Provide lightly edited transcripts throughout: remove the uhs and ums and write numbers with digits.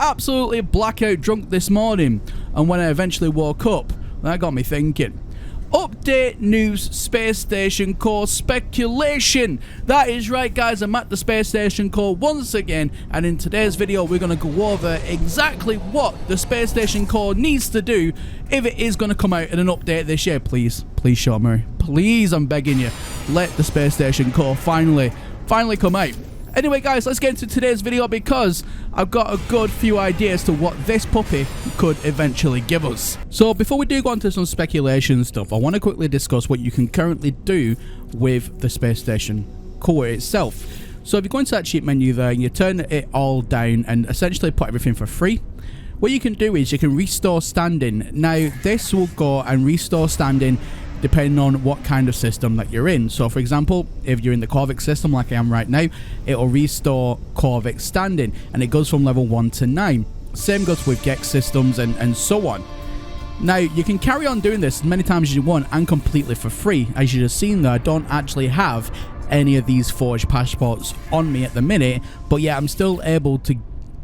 absolutely blackout drunk this morning, and when I eventually woke up, that got me thinking. Update news, space station core speculation. That is right, guys, I'm at the space station core once again, and in today's video we're going to go over exactly what the space station core needs to do if it is going to come out in an update this year. Please show me, please, I'm begging you, let the space station core finally come out. Anyway, guys, let's get into today's video because I've got a good few ideas to what this puppy could eventually give us. So before we do go into some speculation stuff, I want to quickly discuss what you can currently do with the space station core itself. So if you go into that cheat menu there and you turn it all down and essentially put everything for free, what you can do is you can restore standing. Now this will go and restore standing depending on what kind of system that you're in. So for example, if you're in the Corvic system like I am right now, it will restore Corvic standing, and it goes from level 1 to 9. Same goes with Gex systems and so on. Now you can carry on doing this as many times as you want and completely for free. As you just seen there, I don't actually have any of these forged passports on me at the minute, but yeah, I'm still able to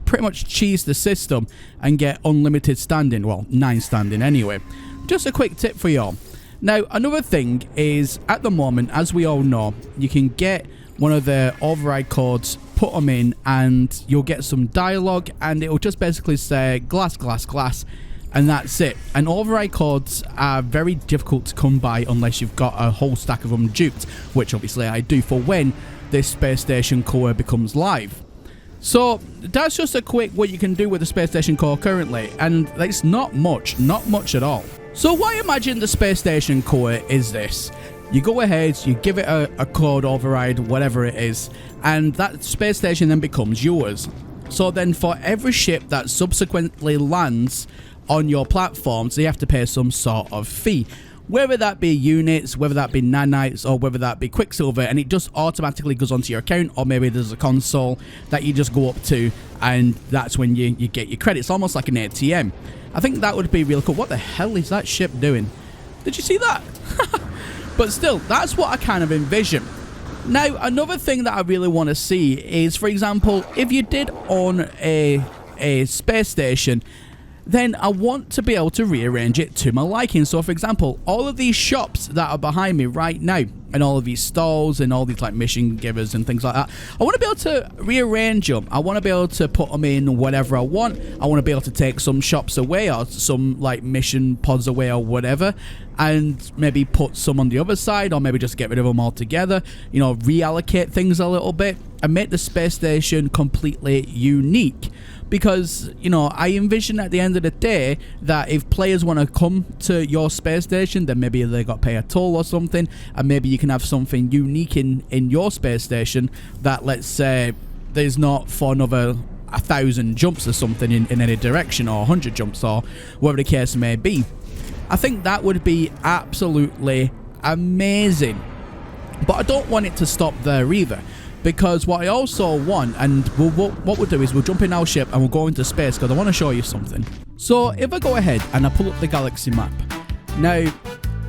pretty much cheese the system and get unlimited standing, well, 9 standing anyway. Just a quick tip for y'all. Now, another thing is, at the moment, as we all know, you can get one of the override codes, put them in, and you'll get some dialogue, and it will just basically say glass, glass, glass, and that's it. And override codes are very difficult to come by unless you've got a whole stack of them duped, which obviously I do for when this space station core becomes live. So that's just a quick what you can do with the space station core currently, and it's not much at all. So what I imagine the space station core is this. You go ahead, you give it a code override, whatever it is, and that space station then becomes yours. So then for every ship that subsequently lands on your platforms, you have to pay some sort of fee. Whether that be units, whether that be nanites, or whether that be Quicksilver, and it just automatically goes onto your account, or maybe there's a console that you just go up to, and that's when you get your credits, almost like an ATM. I think that would be really cool. What the hell is that ship doing? Did you see that? But still, that's what I kind of envision. Now, another thing that I really want to see is, for example, if you did own a space station, then I want to be able to rearrange it to my liking. So for example, all of these shops that are behind me right now, and all of these stalls and all these like mission givers and things like that, I want to be able to rearrange them. I want to be able to put them in whatever I want. I want to be able to take some shops away or some like mission pods away or whatever, and maybe put some on the other side, or maybe just get rid of them altogether, you know, reallocate things a little bit and make the space station completely unique. Because, you know, I envision at the end of the day that if players want to come to your space station, then maybe they got to pay a toll or something, and maybe you can have something unique in your space station that, let's say, there's not for another 1,000 jumps or something in any direction, or 100 jumps, or whatever the case may be. I think that would be absolutely amazing. But I don't want it to stop there either. Because what I also want, and what we'll do is we'll jump in our ship and we'll go into space, because I want to show you something. So if I go ahead and I pull up the galaxy map, now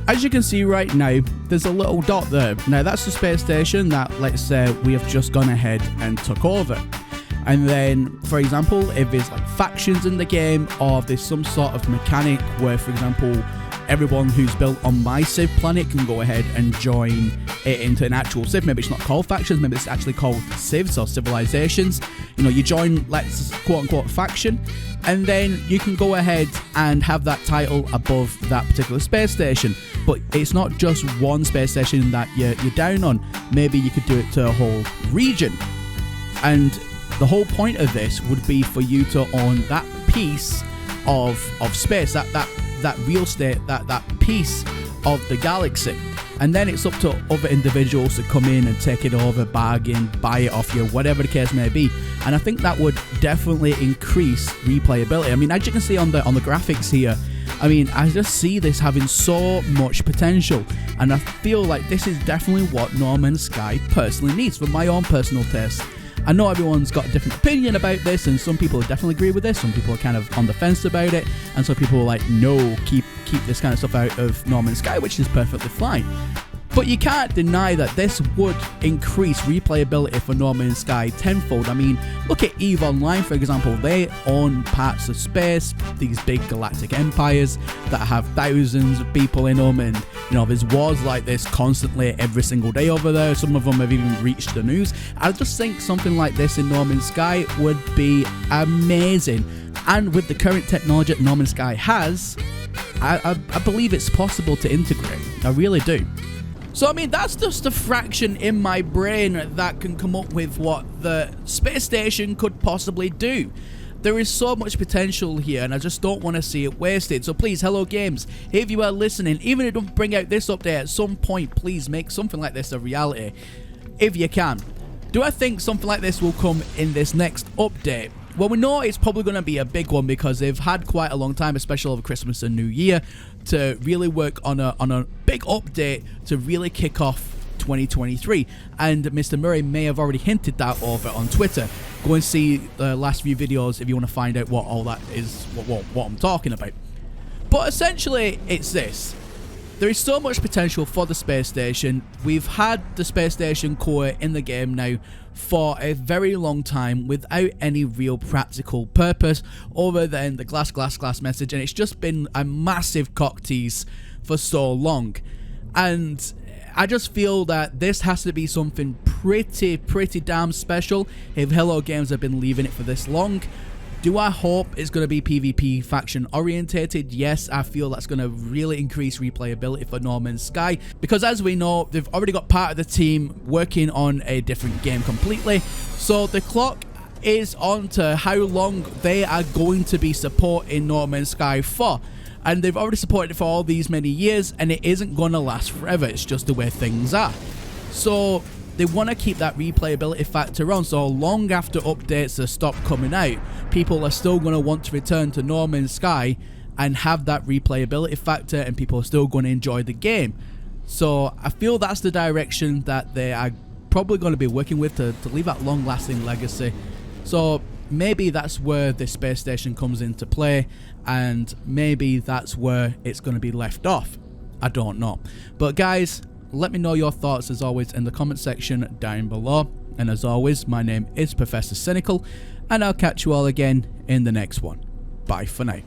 as you can see right now, there's a little dot there. Now that's the space station that, let's say, we have just gone ahead and took over. And then, for example, if there's like factions in the game, or if there's some sort of mechanic where, for example, everyone who's built on my Civ planet can go ahead and join it into an actual Civ. Maybe it's not called factions, maybe it's actually called civs or civilizations. You know, you join, let's quote-unquote faction, and then you can go ahead and have that title above that particular space station. But it's not just one space station that you're down on. Maybe you could do it to a whole region. And the whole point of this would be for you to own that piece of space, that real estate, that piece of the galaxy. And then it's up to other individuals to come in and take it over, bargain, buy it off you, whatever the case may be. And I think that would definitely increase replayability. I mean, as you can see on the graphics here, I mean, I just see this having so much potential, and I feel like this is definitely what No Man's Sky personally needs for my own personal taste. I know everyone's got a different opinion about this, and some people definitely agree with this, some people are kind of on the fence about it, and some people are like, no, keep this kind of stuff out of No Man's Sky, which is perfectly fine. But you can't deny that this would increase replayability for No Man's Sky tenfold. I mean, look at EVE Online, for example. They own parts of space, these big galactic empires that have thousands of people in them, and you know, there's wars like this constantly every single day over there. Some of them have even reached the news. I just think something like this in No Man's Sky would be amazing. And with the current technology that No Man's Sky has, I believe it's possible to integrate. I really do. So I mean, that's just a fraction in my brain that can come up with what the space station could possibly do. There is so much potential here, and I just don't want to see it wasted. So please, Hello Games, if you are listening, even if you don't bring out this update at some point, please make something like this a reality, if you can. Do I think something like this will come in this next update? Well, we know it's probably going to be a big one because they've had quite a long time, especially over Christmas and New Year, to really work on a big update to really kick off 2023. And Mr. Murray may have already hinted that over on Twitter. Go and see the last few videos if you want to find out what all that is, what I'm talking about. But essentially, it's this. There is so much potential for the space station. We've had the space station core in the game now for a very long time without any real practical purpose other than the glass message, and it's just been a massive cock tease for so long. And I just feel that this has to be something pretty damn special if Hello Games have been leaving it for this long. Do I hope it's going to be PvP faction orientated? Yes, I feel that's going to really increase replayability for No Man's Sky, because as we know, they've already got part of the team working on a different game completely. So the clock is on to how long they are going to be supporting No Man's Sky for. And they've already supported it for all these many years, and it isn't going to last forever. It's just the way things are. So they want to keep that replayability factor on, so long after updates have stopped coming out, people are still going to want to return to No Man's Sky and have that replayability factor, and people are still going to enjoy the game. So I feel that's the direction that they are probably going to be working with to leave that long-lasting legacy. So maybe that's where the space station comes into play, and maybe that's where it's going to be left off. I don't know. But guys, let me know your thoughts as always in the comment section down below. And as always, my name is Professor Cynical, and I'll catch you all again in the next one. Bye for now.